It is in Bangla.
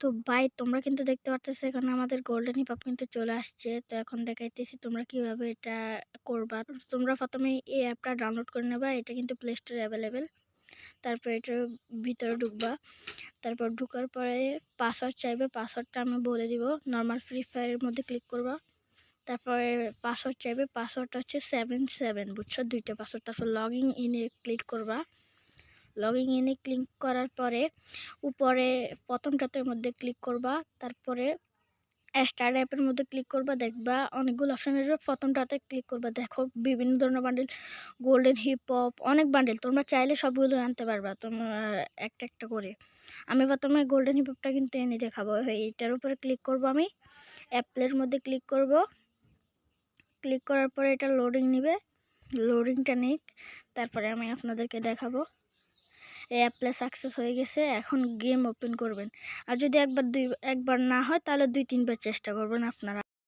তো ভাই তোমরা কিন্তু দেখতে পারতেছো এখানে আমাদের গোল্ডেন হিপ হপ কিন্তু চলে আসছে। তো এখন দেখাইতেছি তোমরা কিভাবে এটা করবা। তোমরা ১ম এই এই অ্যাপটা ডাউনলোড করে নেবা। এটা কিন্তু প্লে স্টোরে অ্যাভেলেবেল। তারপর এটার ভিতরে ঢুকবা। তারপর ঢুকার পরে পাসওয়ার্ড চাইবে। পাসওয়ার্ডটা আমি বলে দিব। নরমাল ফ্রি ফায়ারের মধ্যে ক্লিক করবা। তারপরে পাসওয়ার্ড চাইবে। পাসওয়ার্ডটা হচ্ছে 77 বুঝছো? ২ টা পাসওয়ার্ড। তারপর লগইন ইন এ ক্লিক করবা। লগইন ইন এ ক্লিক করার পরে উপরে প্রথমটাতে মধ্যে ক্লিক করবা। তারপরে স্টার অ্যাপের মধ্যে ক্লিক করবা, দেখবা অনেকগুলো অপশন আসবে। প্রথমটাতে ক্লিক করবা, দেখো বিভিন্ন ধরনের বান্ডেল, গোল্ডেন হিপ হপ অনেক বান্ডেল। তোমরা চাইলে সবগুলো আনতে পারবা তোমরা একটা একটা করে। আমি প্রথমে গোল্ডেন হিপ হপটা কিন্তু এনে দেখাবো। এইটার উপরে ক্লিক করব। আমি অ্যাপের মধ্যে ক্লিক করব। ক্লিক করার পরে এটা লোডিং নিবে। লোডিংটা নিক, তারপরে আমি আপনাদেরকে দেখাবো। এই অ্যাপটা সাকসেস হয়ে গেছে। এখন গেম ওপেন করবেন। আর যদি একবার না হয় তাহলে ২-৩ বার চেষ্টা করবেন আপনারা।